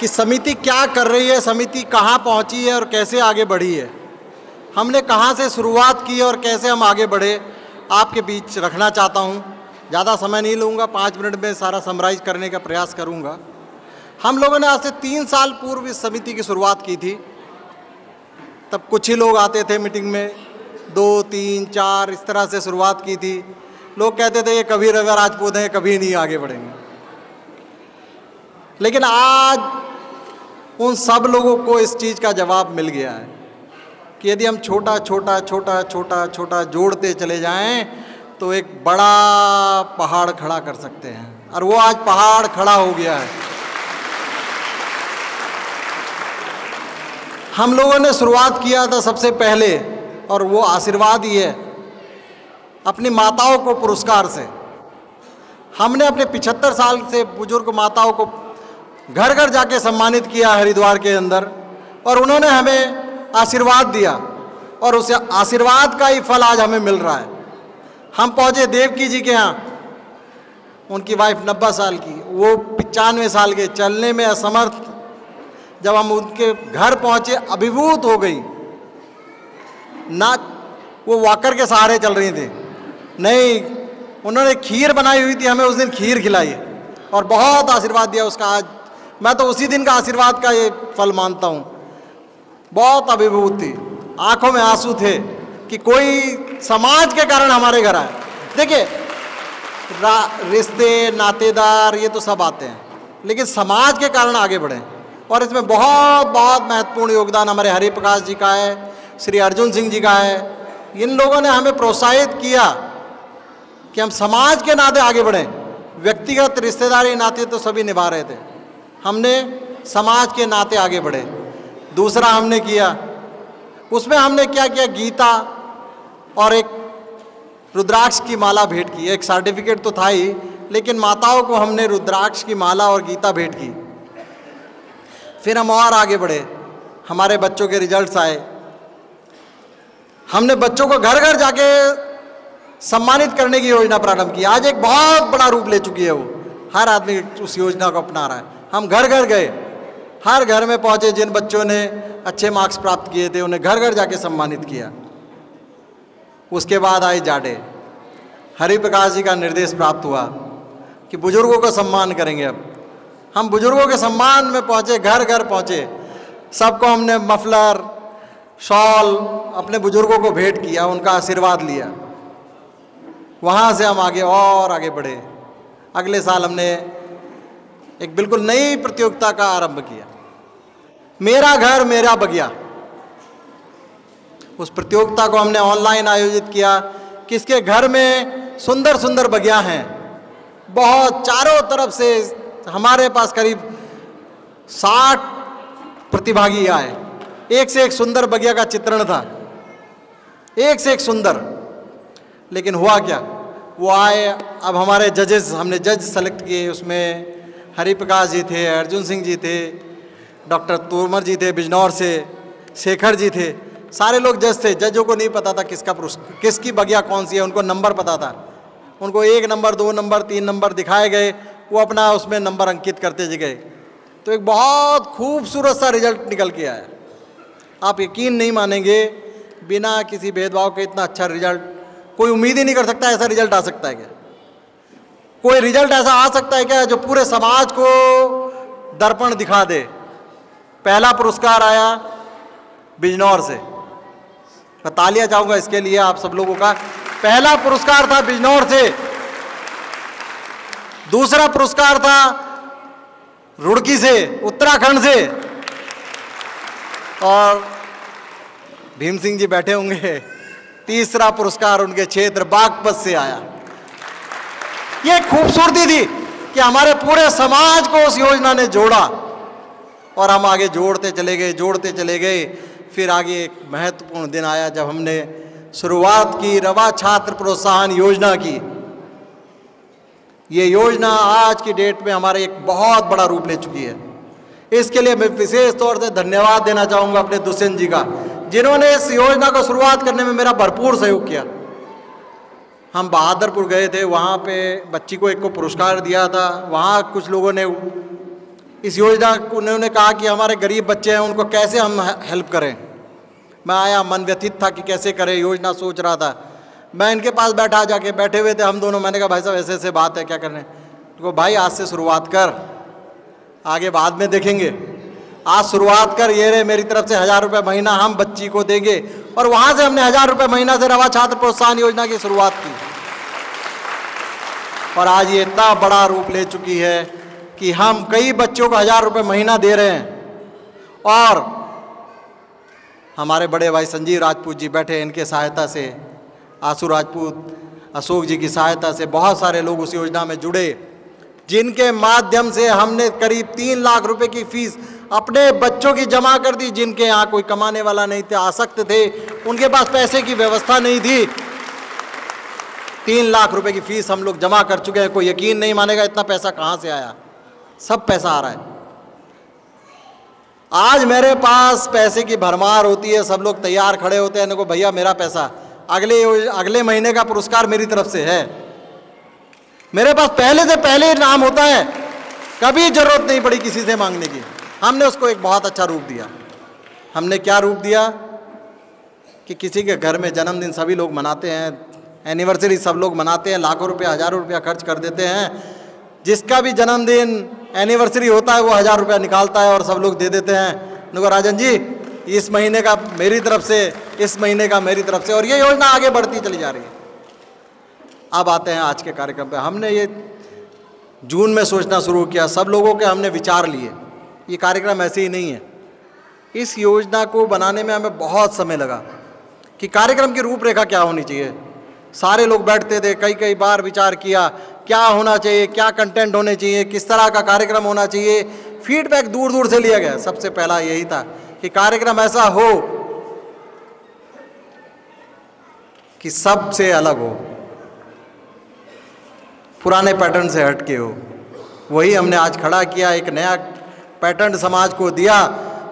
कि समिति क्या कर रही है, समिति कहाँ पहुँची है और कैसे आगे बढ़ी है, हमने कहाँ से शुरुआत की और कैसे हम आगे बढ़े, आपके बीच रखना चाहता हूँ। ज़्यादा समय नहीं लूँगा, 5 मिनट में सारा समराइज करने का प्रयास करूँगा। हम लोगों ने आज से 3 साल पूर्व इस समिति की शुरुआत की थी। तब कुछ ही लोग आते थे मीटिंग में, 2, 3, 4 इस तरह से शुरुआत की थी। लोग कहते थे ये कभी रवि राजपूत हैं, कभी नहीं आगे बढ़ेंगे। लेकिन आज उन सब लोगों को इस चीज़ का जवाब मिल गया है कि यदि हम छोटा छोटा छोटा छोटा छोटा जोड़ते चले जाएं तो एक बड़ा पहाड़ खड़ा कर सकते हैं, और वो आज पहाड़ खड़ा हो गया है। हम लोगों ने शुरुआत किया था सबसे पहले, और वो आशीर्वाद ही है, अपनी माताओं को पुरस्कार से। हमने अपने 75 साल से बुजुर्ग माताओं को घर घर जाके सम्मानित किया हरिद्वार के अंदर, और उन्होंने हमें आशीर्वाद दिया, और उस आशीर्वाद का ही फल आज हमें मिल रहा है। हम पहुँचे देवकी जी के यहाँ, उनकी वाइफ 90 साल की, वो 95 साल के, चलने में असमर्थ। जब हम उनके घर पहुँचे अभिभूत हो गई, ना वो वॉकर के सहारे चल रही थी, नहीं, उन्होंने खीर बनाई हुई थी, हमें उस दिन खीर खिलाई और बहुत आशीर्वाद दिया उसका। आज मैं तो उसी दिन का आशीर्वाद का ये फल मानता हूँ। बहुत अभिभूत थी, आंखों में आंसू थे कि कोई समाज के कारण हमारे घर आए। देखिए, रिश्ते नातेदार ये तो सब आते हैं, लेकिन समाज के कारण आगे बढ़े, और इसमें बहुत बहुत महत्वपूर्ण योगदान हमारे हरि प्रकाश जी का है, श्री अर्जुन सिंह जी का है। इन लोगों ने हमें प्रोत्साहित किया कि हम समाज के नाते आगे बढ़ें। व्यक्तिगत रिश्तेदारी नाते तो सभी निभा रहे थे, हमने समाज के नाते आगे बढ़े। दूसरा हमने किया, उसमें हमने क्या किया, गीता और एक रुद्राक्ष की माला भेंट की। एक सर्टिफिकेट तो था ही, लेकिन माताओं को हमने रुद्राक्ष की माला और गीता भेंट की। फिर हम और आगे बढ़े, हमारे बच्चों के रिजल्ट्स आए, हमने बच्चों को घर घर जाके सम्मानित करने की योजना प्रारंभ की। आज एक बहुत बड़ा रूप ले चुकी है वो, हर आदमी उस योजना को अपना रहा है। हम घर घर गए, हर घर में पहुंचे, जिन बच्चों ने अच्छे मार्क्स प्राप्त किए थे उन्हें घर घर जाके सम्मानित किया। उसके बाद आई जाडे, हरि प्रकाश जी का निर्देश प्राप्त हुआ कि बुजुर्गों का सम्मान करेंगे। अब हम बुजुर्गों के सम्मान में पहुंचे, घर घर पहुंचे, सबको हमने मफलर शॉल अपने बुजुर्गों को भेंट किया, उनका आशीर्वाद लिया। वहाँ से हम आगे और आगे बढ़े। अगले साल हमने एक बिल्कुल नई प्रतियोगिता का आरंभ किया, मेरा घर मेरा बगिया। उस प्रतियोगिता को हमने ऑनलाइन आयोजित किया। किसके घर में सुंदर सुंदर बगिया हैं, बहुत चारों तरफ से हमारे पास करीब 60 प्रतिभागी आए। एक से एक सुंदर बगिया का चित्रण था, एक से एक सुंदर। लेकिन हुआ क्या, वो आए, अब हमारे जजेस, हमने जज सेलेक्ट किए। उसमें हरि प्रकाश जी थे, अर्जुन सिंह जी थे, डॉक्टर तोमर जी थे बिजनौर से, शेखर जी थे, सारे लोग जज थे। जजों को नहीं पता था किसकी बगिया कौन सी है, उनको नंबर पता था। उनको 1 नंबर 2 नंबर 3 नंबर दिखाए गए, वो अपना उसमें नंबर अंकित करते गए। तो एक बहुत खूबसूरत सा रिजल्ट निकल के आया। आप यकीन नहीं मानेंगे, बिना किसी भेदभाव के इतना अच्छा रिजल्ट कोई उम्मीद ही नहीं कर सकता। ऐसा रिजल्ट आ सकता है क्या? कोई रिजल्ट ऐसा आ सकता है क्या जो पूरे समाज को दर्पण दिखा दे? पहला पुरस्कार आया बिजनौर से, मैं तालियां चाहूंगा इसके लिए आप सब लोगों का। पहला पुरस्कार था बिजनौर से। दूसरा पुरस्कार था रुड़की से, उत्तराखंड से, और भीम सिंह जी बैठे होंगे, तीसरा पुरस्कार उनके क्षेत्र बागपत से आया। ये खूबसूरती थी कि हमारे पूरे समाज को उस योजना ने जोड़ा, और हम आगे जोड़ते चले गए, जोड़ते चले गए। फिर आगे एक महत्वपूर्ण दिन आया जब हमने शुरुआत की रवा छात्र प्रोत्साहन योजना की। ये योजना आज की डेट में हमारे एक बहुत बड़ा रूप ले चुकी है। इसके लिए मैं विशेष तौर से धन्यवाद देना चाहूँगा अपने दुष्यंत जी का, जिन्होंने इस योजना को शुरुआत करने में मेरा भरपूर सहयोग किया। हम बहादुरपुर गए थे, वहाँ पे बच्ची को एक को पुरस्कार दिया था। वहाँ कुछ लोगों ने इस योजना को उन्होंने कहा कि हमारे गरीब बच्चे हैं, उनको कैसे हम हेल्प करें। मैं आया, मन व्यथित था कि कैसे करें, योजना सोच रहा था। मैं इनके पास बैठा, जाके बैठे हुए थे हम दोनों। मैंने कहा भाई साहब ऐसे ऐसे बात है, क्या करने। तो भाई आज से शुरुआत कर, आगे बाद में देखेंगे, आज शुरुआत कर। ये रहे मेरी तरफ से 1000 रुपये महीना हम बच्ची को देंगे। और वहाँ से हमने 1000 रुपये महीना से रवा छात्र प्रोत्साहन योजना की शुरुआत की। और आज ये इतना बड़ा रूप ले चुकी है कि हम कई बच्चों को 1000 रुपये महीना दे रहे हैं। और हमारे बड़े भाई संजीव राजपूत जी बैठे, इनके सहायता से, आशु राजपूत, अशोक जी की सहायता से बहुत सारे लोग उस योजना में जुड़े, जिनके माध्यम से हमने करीब 3 लाख रुपए की फीस अपने बच्चों की जमा कर दी। जिनके यहाँ कोई कमाने वाला नहीं थे, आसक्त थे, उनके पास पैसे की व्यवस्था नहीं थी, 3 लाख रुपए की फीस हम लोग जमा कर चुके हैं। कोई यकीन नहीं मानेगा इतना पैसा कहाँ से आया, सब पैसा आ रहा है। आज मेरे पास पैसे की भरमार होती है, सब लोग तैयार खड़े होते हैं, इनको भैया मेरा पैसा अगले महीने का पुरस्कार मेरी तरफ से है। मेरे पास पहले से पहले नाम होता है, कभी जरूरत नहीं पड़ी किसी से मांगने की। हमने उसको एक बहुत अच्छा रूप दिया। हमने क्या रूप दिया कि किसी के घर में जन्मदिन सभी लोग मनाते हैं, एनिवर्सरी सब लोग मनाते हैं, लाखों रुपया, हज़ारों रुपया खर्च कर देते हैं। जिसका भी जन्मदिन एनिवर्सरी होता है वो 1000 रुपया निकालता है और सब लोग दे देते हैं। देखो राजन जी, इस महीने का मेरी तरफ से, इस महीने का मेरी तरफ से, और ये योजना आगे बढ़ती चली जा रही है। अब आते हैं आज के कार्यक्रम पे। हमने ये जून में सोचना शुरू किया, सब लोगों के हमने विचार लिए। ये कार्यक्रम ऐसे ही नहीं है। इस योजना को बनाने में हमें बहुत समय लगा कि कार्यक्रम की रूपरेखा क्या होनी चाहिए। सारे लोग बैठते थे, कई बार विचार किया क्या होना चाहिए, क्या कंटेंट होने चाहिए, किस तरह का कार्यक्रम होना चाहिए। फीडबैक दूर दूर से लिया गया। सबसे पहला यही था कि कार्यक्रम ऐसा हो कि सबसे अलग हो, पुराने पैटर्न से हटके हो। वही हमने आज खड़ा किया, एक नया पैटर्न समाज को दिया।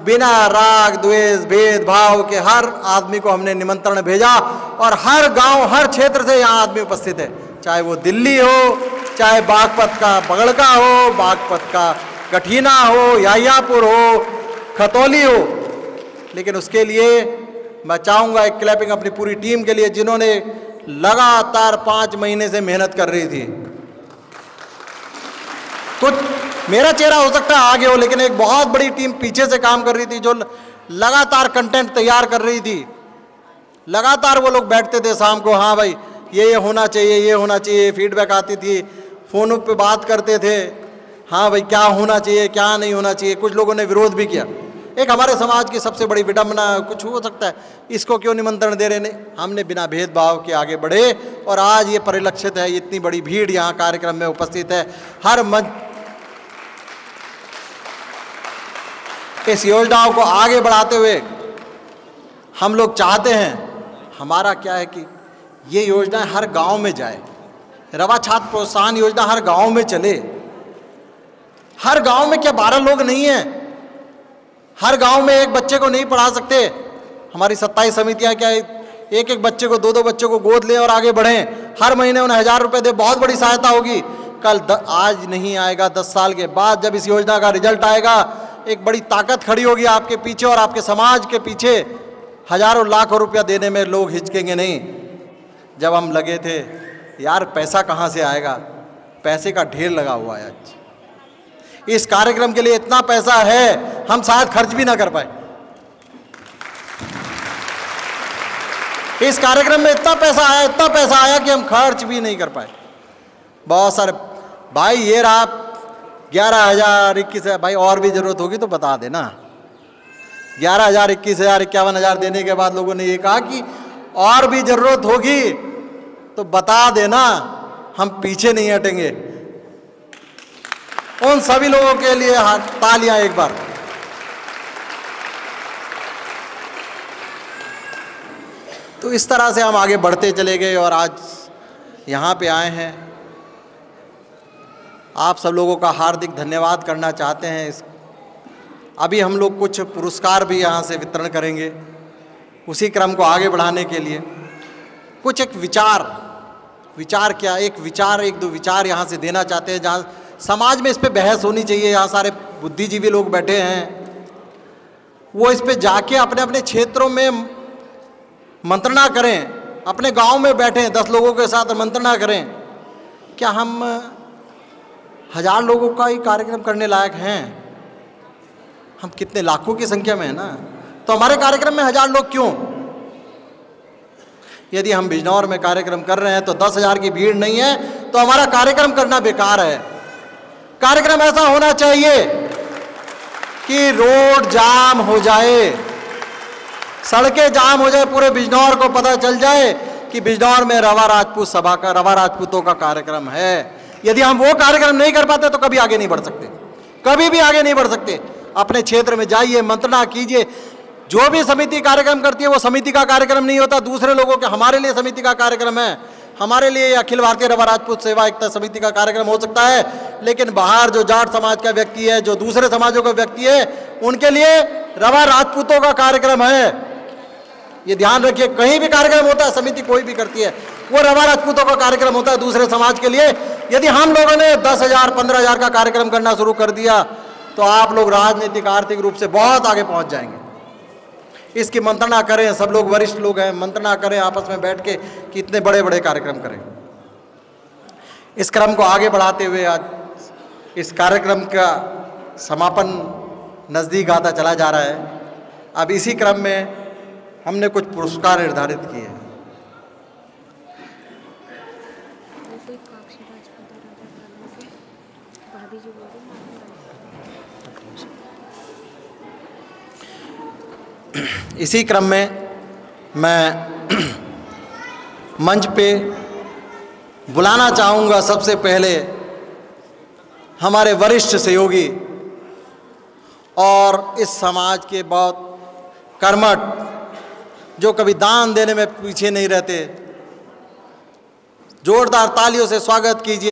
बिना राग द्वेष भेदभाव के हर आदमी को हमने निमंत्रण भेजा और हर गांव, हर क्षेत्र से यहाँ आदमी उपस्थित है, चाहे वो दिल्ली हो, चाहे बागपत का बगड़का हो, बागपत का गठीना हो, यायापुर हो, खतौली हो। लेकिन उसके लिए मैं चाहूँगा एक क्लैपिंग अपनी पूरी टीम के लिए, जिन्होंने लगातार 5 महीने से मेहनत कर रही थी। कुछ मेरा चेहरा हो सकता है आगे हो, लेकिन एक बहुत बड़ी टीम पीछे से काम कर रही थी, जो लगातार कंटेंट तैयार कर रही थी। लगातार वो लोग बैठते थे शाम को, हाँ भाई ये होना चाहिए, ये होना चाहिए। फीडबैक आती थी, फ़ोनों पे बात करते थे, हाँ भाई क्या होना चाहिए, क्या नहीं होना चाहिए। कुछ लोगों ने विरोध भी किया। एक हमारे समाज की सबसे बड़ी विडंबना, कुछ हो सकता है इसको क्यों निमंत्रण दे रहे नहीं। हमने बिना भेदभाव के आगे बढ़े और आज ये परिलक्षित है, इतनी बड़ी भीड़ यहाँ कार्यक्रम में उपस्थित है। हर मंच इस योजनाओं को आगे बढ़ाते हुए हम लोग चाहते हैं, हमारा क्या है कि ये योजना हर गांव में जाए। रवा छात्र प्रोत्साहन योजना हर गांव में चले। हर गांव में क्या 12 लोग नहीं हैं? हर गांव में एक बच्चे को नहीं पढ़ा सकते। हमारी 27 समितियां क्या एक एक बच्चे को, 2-2 बच्चों को गोद लें और आगे बढ़ें। हर महीने उन्हें 1000 रुपये दे, बहुत बड़ी सहायता होगी। कल आज नहीं आएगा, 10 साल के बाद जब इस योजना का रिजल्ट आएगा, एक बड़ी ताकत खड़ी होगी आपके पीछे और आपके समाज के पीछे। हजारों लाखों रुपया देने में लोग हिचकेंगे नहीं। जब हम लगे थे यार पैसा कहाँ से आएगा, पैसे का ढेर लगा हुआ है। आज इस कार्यक्रम के लिए इतना पैसा है, हम शायद खर्च भी ना कर पाए। इस कार्यक्रम में इतना पैसा आया कि हम खर्च भी नहीं कर पाए। बहुत सारे भाई, ये रहा 11,000, 21,000, भाई और भी जरूरत होगी तो बता देना। 11,000, 21,000, 51,000 देने के बाद लोगों ने ये कहा कि और भी जरूरत होगी तो बता देना, हम पीछे नहीं हटेंगे। उन सभी लोगों के लिए तालियां एक बार। तो इस तरह से हम आगे बढ़ते चले गए और आज यहाँ पे आए हैं। आप सब लोगों का हार्दिक धन्यवाद करना चाहते हैं। अभी हम लोग कुछ पुरस्कार भी यहाँ से वितरण करेंगे, उसी क्रम को आगे बढ़ाने के लिए। कुछ एक विचार क्या, एक दो विचार यहाँ से देना चाहते हैं, जहाँ समाज में इस पे बहस होनी चाहिए। यहाँ सारे बुद्धिजीवी लोग बैठे हैं, वो इस पे जाके अपने अपने क्षेत्रों में मंत्रणा करें, अपने गांव में बैठे 10 लोगों के साथ मंत्रणा करें। क्या हम 1000 लोगों का ही कार्यक्रम करने लायक हैं? हम कितने लाखों की संख्या में है ना, तो हमारे कार्यक्रम में 1000 लोग क्यों? यदि हम बिजनौर में कार्यक्रम कर रहे हैं तो 10,000 की भीड़ नहीं है तो हमारा कार्यक्रम करना बेकार है। कार्यक्रम ऐसा होना चाहिए कि रोड जाम हो जाए, सड़कें जाम हो जाए, पूरे बिजनौर को पता चल जाए कि बिजनौर में रवा राजपूत सभा का, रवा राजपूतों का कार्यक्रम है। यदि हम वो कार्यक्रम नहीं कर पाते तो कभी आगे नहीं बढ़ सकते, कभी भी आगे नहीं बढ़ सकते। अपने क्षेत्र में जाइए, मंत्रणा कीजिए। जो भी समिति कार्यक्रम करती है वो समिति का कार्यक्रम नहीं होता, दूसरे लोगों के, हमारे लिए समिति का कार्यक्रम है। हमारे लिए अखिल भारतीय रवा राजपूत सेवा एकता समिति का कार्यक्रम हो सकता है, लेकिन बाहर जो जाट समाज का व्यक्ति है, जो दूसरे समाजों का व्यक्ति है, उनके लिए रवा राजपूतों का कार्यक्रम है। ये ध्यान रखिए, कहीं भी कार्यक्रम होता है, समिति कोई भी करती है, वो रवा राजपूतों का कार्यक्रम होता है, दूसरे समाज के लिए। यदि हम लोगों ने 10,000 15,000 का कार्यक्रम करना शुरू कर दिया तो आप लोग राजनीतिक आर्थिक रूप से बहुत आगे पहुंच जाएंगे। इसकी मंत्रणा करें, सब लोग वरिष्ठ लोग हैं, मंत्रणा करें आपस में बैठ के कि इतने बड़े बड़े कार्यक्रम करें। इस क्रम को आगे बढ़ाते हुए आज इस कार्यक्रम का समापन नज़दीक आता चला जा रहा है। अब इसी क्रम में हमने कुछ पुरस्कार निर्धारित किए हैं। इसी क्रम में मैं मंच पे बुलाना चाहूँगा सबसे पहले हमारे वरिष्ठ सहयोगी और इस समाज के बहुत कर्मठ, जो कभी दान देने में पीछे नहीं रहते। जोरदार तालियों से स्वागत कीजिए।